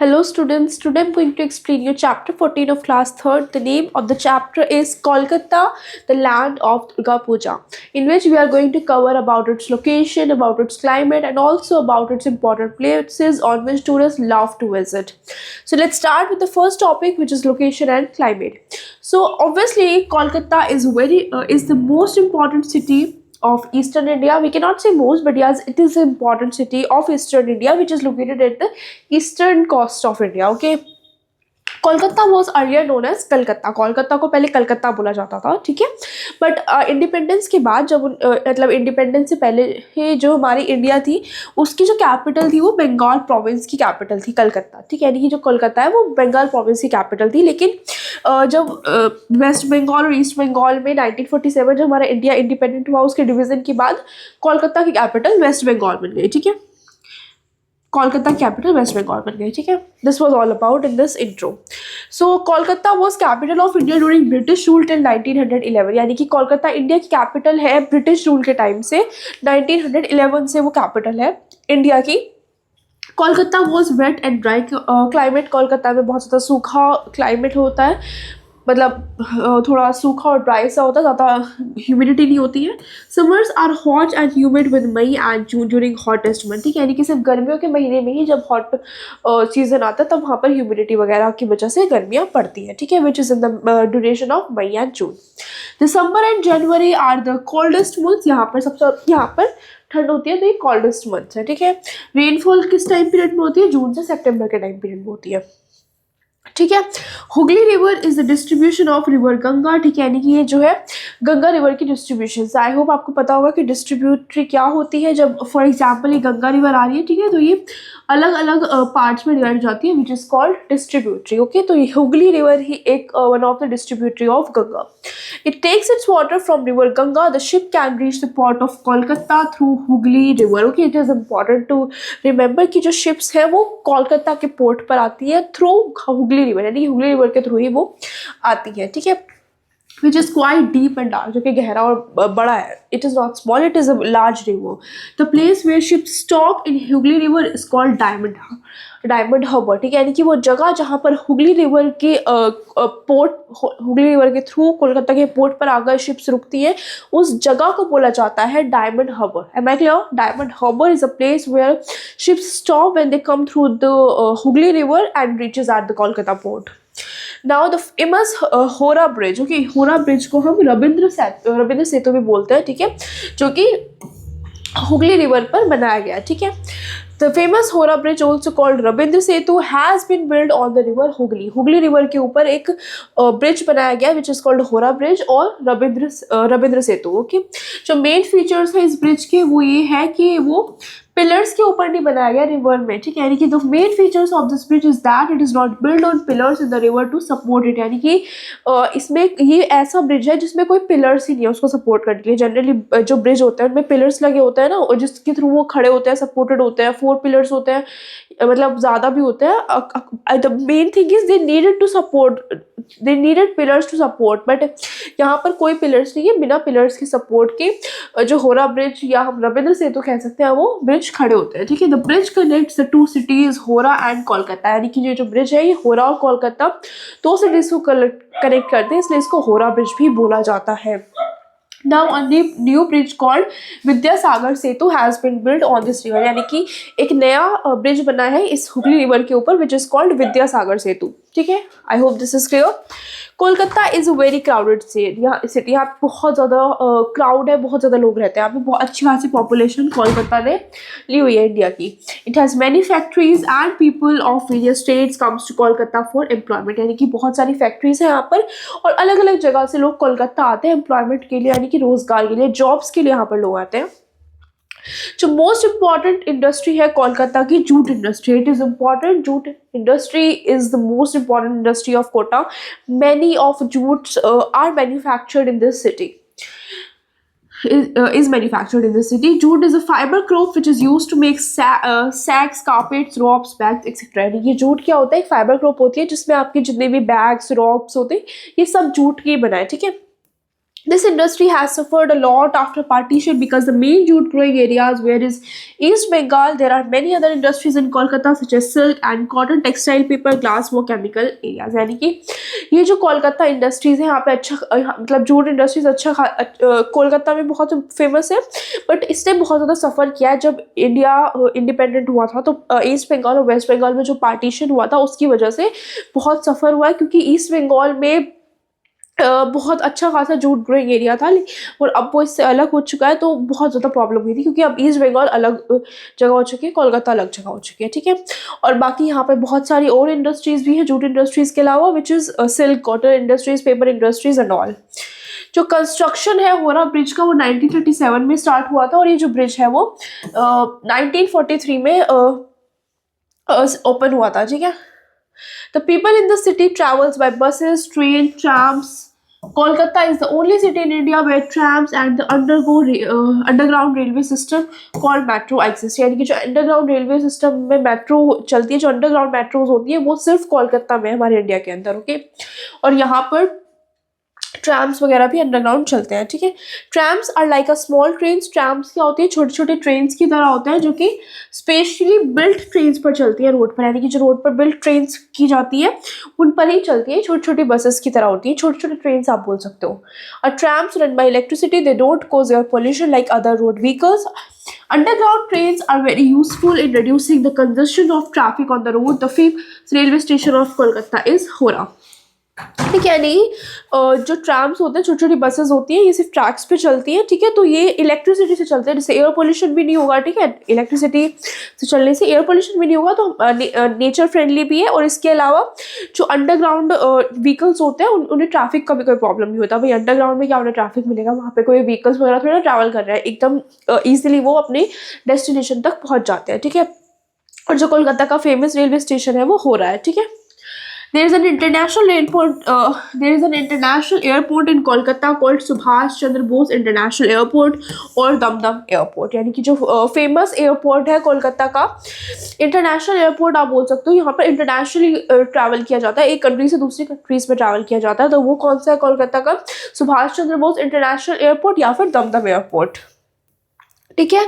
Hello students, today I'm going to explain you chapter 14 of class 3rd. The name of the chapter is Kolkata, the land of Durga Puja, in which we are going to cover about its location, about its climate and also about its important places on which tourists love to visit. So let's start with the first topic, which is location and climate. So obviously Kolkata is the most important city of Eastern India. We cannot say most, but yes, it is an important city of Eastern India, which is located at the eastern coast of India. Okay. Kolkata was earlier known as Calcutta. Kolkata को पहले कलकत्ता बोला जाता था, ठीक है. But independence के बाद जब मतलब इंडिपेंडेंस से पहले ही जो हमारी इंडिया थी उसकी जो कैपिटल थी वो बंगाल प्रोविंस की कैपिटल थी कलकत्ता, ठीक है. यानी कि जो कोलकाता है वो बंगाल प्रोविंस की कैपिटल थी. लेकिन जब वेस्ट बंगाल और ईस्ट बंगाल में 1947 जब हमारा इंडिया इंडिपेंडेंट हुआ उसके डिवीजन के बाद कोलकाता की कैपिटल वेस्ट बंगाल बन गई, ठीक है. कोलकाता कैपिटल वेस्ट बंगाल बन गई, ठीक है. This was all about in this intro. So Kolkata was capital of India during British rule till 1911. यानी कि कोलकाता इंडिया की कैपिटल है ब्रिटिश रूल के टाइम से. 1911 से वो कैपिटल है इंडिया की. Kolkata was wet and dry climate. कोलकाता में बहुत ज़्यादा सूखा क्लाइमेट होता है, मतलब थोड़ा सूखा और ड्राई सा होता है, ज़्यादा ह्यूमिडिटी नहीं होती है. Summers are hot and humid with May and June during hottest month, ठीक है. यानी कि सिर्फ गर्मियों के महीने में ही जब हॉट सीजन आता है तब वहाँ पर ह्यूमिडिटी वगैरह की वजह से गर्मियाँ पड़ती हैं, ठीक है. Which is in the duration of May and June. December and January are the coldest month. यहाँ पर ठंड होती है तो ये कोल्डेस्ट मंथ है, ठीक है. रेनफॉल किस टाइम पीरियड में होती है? जून से सेप्टेम्बर के टाइम पीरियड में होती है, ठीक है. Hooghly river is the distribution of river Ganga, ठीक है. यानी कि ये जो है गंगा रिवर की डिस्ट्रीब्यूशन. आई होप आपको पता होगा कि डिस्ट्रीब्यूटरी क्या होती है. जब फॉर एग्जांपल ये गंगा रिवर आ रही है, ठीक है, तो ये अलग अलग पार्ट्स में डिवाइड जाती है, which is called distributary. Okay, तो ये हुगली रिवर ही एक one of the distributary of Ganga. It takes its water from river Ganga. The ship can reach the port of Kolkata through Hooghly river. Okay, it is important to remember कि जो ships है वो कोलकाता के port पर आती है थ्रू हुगली रिवर, यानी हुगली रिवर के थ्रू ही वो आती है, ठीक है. Which is quite deep and dark, जो कि गहरा और बड़ा है. It is not small, it is a large river. The place where ships stop in Hooghly River is called Diamond Harbour, ठीक है. यानी कि वो जगह जहाँ पर हुगली रिवर के पोर्ट, हुगली रिवर के थ्रू कोलकाता के पोर्ट पर आकर शिप्स रुकती हैं, उस जगह को बोला जाता है Diamond Harbour. Am I clear? Diamond Harbour is a place where ships stop when they come through the Hooghly River and reaches at the Kolkata port. Now the famous Howrah bridge. Okay, होरा bridge को हम रविंद्र सेतु भी बोलते हैं, ठीक है, जो कि हुगली रिवर पर बनाया गया, ठीक है. The famous Howrah bridge also called Rabindra Setu has been build on the river Hooghly. Hooghly river के ऊपर एक ब्रिज बनाया गया which is called Howrah bridge और रविंद्र सेतु. ओके, जो मेन फीचर्स है इस ब्रिज के वो ये है कि वो पिलर्स के ऊपर नहीं बनाया गया रिवर में, ठीक है. यानी कि the main features of this bridge is that it is not build on pillars in the river to support it. यानी कि इसमें ये ऐसा ब्रिज है जिसमें कोई पिलर्स ही नहीं है उसको सपोर्ट करने के लिए. जनरली जो ब्रिज होते हैं उनमें पिलर्स लगे होते हैं ना, और जिसके थ्रू वो खड़े होते हैं, सपोर्टेड होते हैं. 4 पिलर्स होते हैं, मतलब ज़्यादा भी होते हैं. The main thing is they needed pillars to support, but यहाँ पर कोई पिलर्स नहीं है. बिना पिलर्स के सपोर्ट के जो होरा ब्रिज या हम रविंद्र सेतु कह सकते हैं वो ब्रिज खड़े होते हैं, ठीक है. The bridge connects the 2 cities होरा एंड कोलकाता. यानी कि ये जो ब्रिज है ये होरा और कोलकाता 2 सिटीज को कनेक्ट करते हैं, इसलिए इसको होरा ब्रिज भी बोला जाता है. Now a new bridge called Vidyasagar Setu has been built on this river. यानी कि एक नया ब्रिज बना है इस हुगली रिवर के ऊपर which is called विद्यासागर सेतु, ठीक है. I hope this is clear. Kolkata is a very crowded city. यहाँ पे बहुत ज़्यादा क्राउड है, बहुत ज़्यादा लोग रहते हैं यहाँ पे. बहुत अच्छी खासी पॉपुलेशन कोलकाता ने ली हुई है इंडिया की. It has many factories and people of various states comes to Kolkata for employment. यानी कि बहुत सारी फैक्ट्रीज हैं यहाँ पर और अलग अलग जगह से लोग कोलकाता आते हैं एम्प्लॉयमेंट के लिए, यानी कि रोज़गार के लिए, जॉब्स के लिए यहाँ पर लोग आते हैं. जो मोस्ट इम्पॉर्टेंट इंडस्ट्री है कोलकाता की, jute industry. It is important. Jute industry is the most important industry of Kota. Many of jutes are manufactured in this city. Is manufactured in the city. Jute is a fiber crop which is used to make sacks, carpets, ropes, bags, etc. ये jute क्या होता है? एक fibre crop होती है जिसमें आपके जितने भी बैग्स, रॉप्स होते हैं ये सब जूट के बना है, ठीक है. This industry has suffered a lot after partition because the main jute growing areas where is East Bengal, there are many other industries in Kolkata such as silk and cotton, textile, paper, glass, वो chemical areas. यानी कि ये जो Kolkata industries है यहाँ पे अच्छा मतलब जूट इंडस्ट्रीज कोलकाता में बहुत फेमस है, बट इसने बहुत ज़्यादा सफ़र किया है। जब इंडिया इंडिपेंडेंट हुआ था तो ईस्ट बंगाल और वेस्ट बंगाल में जो पार्टीशन हुआ था उसकी वजह से बहुत सफ़र हुआ है, क्योंकि ईस्ट बंगाल में बहुत अच्छा खासा जूट ग्रोइंग एरिया था, और अब वो इससे अलग हो चुका है, तो बहुत ज़्यादा प्रॉब्लम हुई थी, क्योंकि अब ईस्ट बंगाल अलग जगह हो चुकी है, कोलकाता अलग जगह हो चुकी है, ठीक है। और बाकी यहाँ पे बहुत सारी और इंडस्ट्रीज़ भी हैं जूट इंडस्ट्रीज़ के अलावा, which is silk, cotton industries, paper industries and all. जो कंस्ट्रक्शन है होरा ब्रिज का वो 1937 में स्टार्ट हुआ था, और ये जो ब्रिज है वो 1943 में ओपन हुआ था, ठीक है। The people in the city travels by buses, train, trams. Kolkata is the only city in India where trams and the underground railway system called metro exists. यानी कि जो underground railway system में metro चलती है, जो underground metros होती है, वो सिर्फ कोलकाता में हमारे इंडिया के अंदर, ओके। और यहाँ पर ट्रैम्स वगैरह भी अंडरग्राउंड चलते हैं, ठीक है। Trams are like a small trains. Trams क्या होती है, छोटे छोटे ट्रेन्स की तरह होते हैं, जो कि स्पेशली बिल्ट ट्रेन्स पर चलती है रोड पर, यानी कि जो रोड पर बिल्ट ट्रेन्स की जाती है उन पर ही चलती है, छोटी छोटी बसेस की तरह होती है, छोटे छोटे ट्रेन्स आप बोल सकते हो। और ट्रैम्स run by electricity, they don't cause air pollution like other road vehicles. Underground trains are very useful in reducing the congestion of traffic on the road. The famous railway station of Kolkata is Howrah. ठीक है, नहीं जो ट्रैम्स होते हैं, छोटी छोटी buses होती हैं, ये सिर्फ ट्रैक्स पे चलती हैं, ठीक है। तो ये इलेक्ट्रिसिटी से चलते हैं, जिससे एयर पोल्यूशन भी नहीं होगा, ठीक है। इलेक्ट्रिसिटी से चलने से एयर पोल्यूशन भी नहीं होगा, तो नेचर फ्रेंडली भी है। और इसके अलावा जो अंडरग्राउंड व्हीकल्स होते हैं उन्हें ट्रैफिक का भी कोई प्रॉब्लम नहीं होता। भाई अंडरग्राउंड में क्या उन्हें ट्रैफिक मिलेगा, वहाँ पे कोई व्हीकल्स वगैरह थोड़ा ट्रैवल कर रहे हैं, एकदम ईजिली वो अपने डेस्टिनेशन तक पहुँच जाते हैं, ठीक है। और जो कोलकाता का फेमस रेलवे स्टेशन है वो हो रहा है, ठीक है। There is an international airport. There is an international airport in Kolkata called Subhash Chandra Bose International Airport और दमदम एयरपोर्ट, यानी कि जो फेमस एयरपोर्ट है कोलकाता का, इंटरनेशनल एयरपोर्ट आप बोल सकते हो। यहाँ पर इंटरनेशनली ट्रैवल किया जाता है, एक कंट्री से दूसरी कंट्रीज में ट्रैवल किया जाता है। तो वो कौन सा है कोलकाता का? सुभाष चंद्र बोस इंटरनेशनल एयरपोर्ट या फिर दमदम एयरपोर्ट, ठीक है।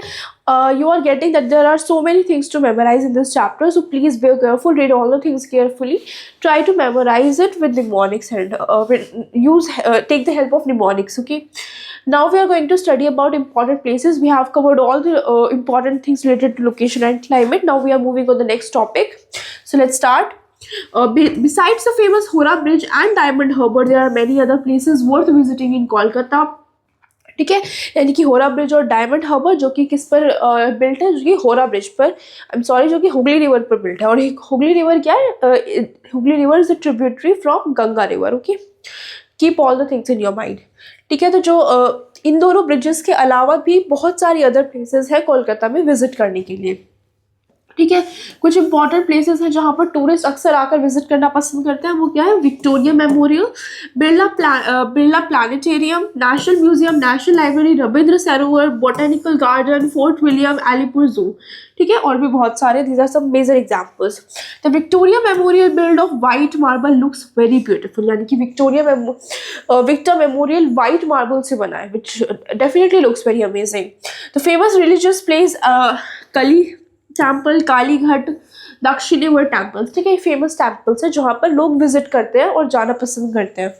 You are getting that there are so many things to memorize in this chapter, so please be careful, read all the things carefully, try to memorize it with mnemonics and take the help of mnemonics, okay. Now we are going to study about important places. We have covered all the important things related to location and climate. Now we are moving on the next topic, so let's start. Besides the famous Howrah Bridge and Diamond Harbour, there are many other places worth visiting in Kolkata, ठीक है। यानी कि होरा bridge और diamond harbour जो कि किस पर बिल्ट है, जो कि होरा ब्रिज पर, आई एम सॉरी, जो कि हुगली रिवर पर बिल्ट है। और हुगली रिवर क्या है? Hooghly river is a tributary from Ganga river, okay. Keep all the things in your mind, ठीक है। तो जो इन दोनों ब्रिजेस के अलावा भी बहुत सारी अदर प्लेसेस है कोलकाता में विजिट करने के लिए, ठीक है। कुछ इंपॉर्टेंट प्लेसेस हैं जहाँ पर टूरिस्ट अक्सर आकर विजिट करना पसंद करते हैं, वो क्या है? Victoria Memorial, Birla planetarium, national museum, national library, Rabindra Sarovar, botanical garden, Fort William, Alipore zoo, ठीक है। और भी बहुत सारे, these are some major examples. The Victoria Memorial build of white marble looks very beautiful, यानी कि विक्टर मेमोरियल वाइट मार्बल से बना है, which definitely looks very amazing. The famous religious place Kali temple, Kalighat, Dakshineswar temples, ठीक है। फेमस टेम्पल्स है जहाँ पर लोग विजिट करते हैं और जाना पसंद करते हैं।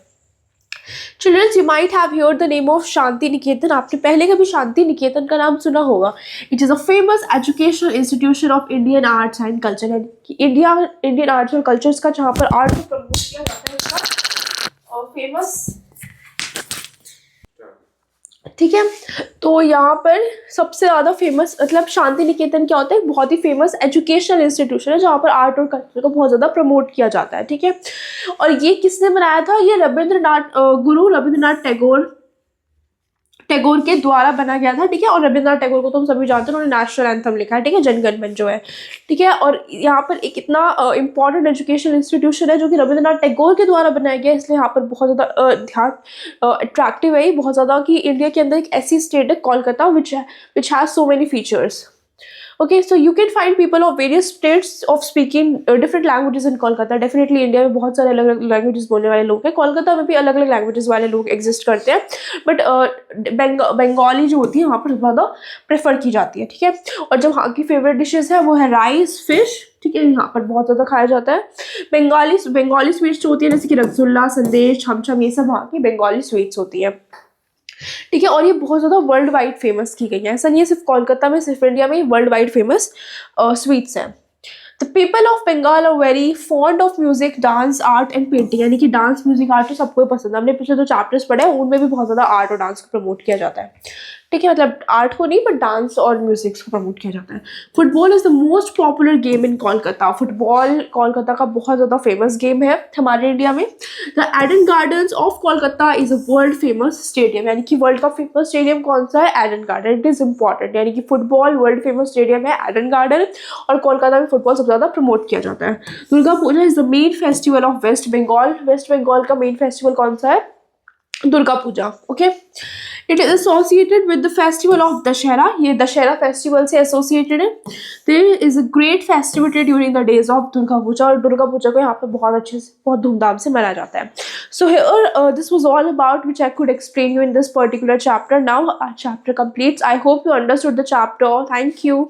Childrens, you might have heard the name of Shanti Niketan. आपने पहले कभी शांति निकेतन का नाम सुना होगा। It is a famous educational institution of Indian arts and culture, यानी कि इंडियन आर्ट्स और कल्चर्स का जहाँ पर आर्ट को प्रमोट किया जाता है, उसका फेमस, ठीक है। तो यहाँ पर सबसे ज़्यादा फेमस मतलब शांति निकेतन क्या होता है? बहुत ही फेमस एजुकेशनल इंस्टीट्यूशन है जहाँ पर आर्ट और कल्चर को बहुत ज़्यादा प्रमोट किया जाता है, ठीक है। और ये किसने बनाया था? ये गुरु रविंद्रनाथ टैगोर के द्वारा बना गया था, ठीक है। और रविंद्रनाथ टैगोर को तो हम सभी जानते हैं, उन्होंने नेशनल एंथम लिखा है, ठीक है, जनगण मन जो है, ठीक है। और यहाँ पर एक इतना इंपॉर्टेंट एजुकेशनल इंस्टीट्यूशन है जो कि रविंद्रनाथ टैगोर के द्वारा बनाया गया है, इसलिए यहाँ पर बहुत ज़्यादा ध्यान अट्रैक्टिव है बहुत ज़्यादा कि इंडिया के अंदर एक ऐसी स्टेट है Kolkata which has so many features. Okay, so you can find people of various states of speaking different languages in Kolkata. Definitely India में बहुत सारे अलग अलग लैंग्वेजेस बोलने वाले लोग हैं, कोलकाता में भी अलग अलग लैंग्वेजेस वाले लोग एग्जिस्ट करते हैं, बट बंगाली जो होती है वहाँ पर ज़्यादा प्रेफर की जाती है, ठीक है. और जो वहाँ की फेवरेट डिशेज है वो है राइस, फिश, ठीक है, यहाँ पर बहुत ज़्यादा खाया जाता है. बंगाली स्वीट्स जो होती है जैसे कि रसगुल्ला, संदेश, छमछम, ये सब वहाँ की बंगाली स्वीट्स होती है, ठीक है. और ये बहुत ज़्यादा वर्ल्ड वाइड फेमस की गई है, ऐसा नहीं है सिर्फ कोलकाता में, सिर्फ इंडिया में, वर्ल्ड वाइड फेमस स्वीट्स हैं. The people of Bengal are very fond of music, dance, art and painting. यानी कि डांस, म्यूजिक, आर्ट तो सबको ही पसंद है. हमने पिछले जो चैप्टर्स पढ़े हैं उनमें भी बहुत ज़्यादा आर्ट और डांस को प्रमोट किया जाता है, ठीक है. मतलब आर्ट को नहीं, बट डांस और म्यूजिक को प्रमोट किया जाता है. Football is the most popular game in Kolkata. Football Kolkata का बहुत ज़्यादा फेमस गेम है हमारे इंडिया में. The Eden Gardens of Kolkata is a world famous stadium. यानी कि वर्ल्ड का फेमस स्टेडियम कौन सा है? Eden Garden. It is important. यानी कि फुटबॉल वर्ल्ड फेमस स्टेडियम है एडन गार्डन, और कोलकाता में फुटबॉल सबसे ज़्यादा प्रमोट किया जाता है. Durga Puja is the main festival of West Bengal. West Bengal का मेन फेस्टिवल कौन सा है? Durga Puja. Okay, it is associated with the festival of Dussehra. ये दशहरा फेस्टिवल से एसोसिएटेड है. There is a great festivity during the days of Durga Puja. और दुर्गा पूजा को यहाँ पे बहुत अच्छे से, बहुत धूमधाम से मनाया जाता है. So here this was all about which I could explain you in this particular chapter. Now our chapter completes. I hope you understood the chapter. Thank you.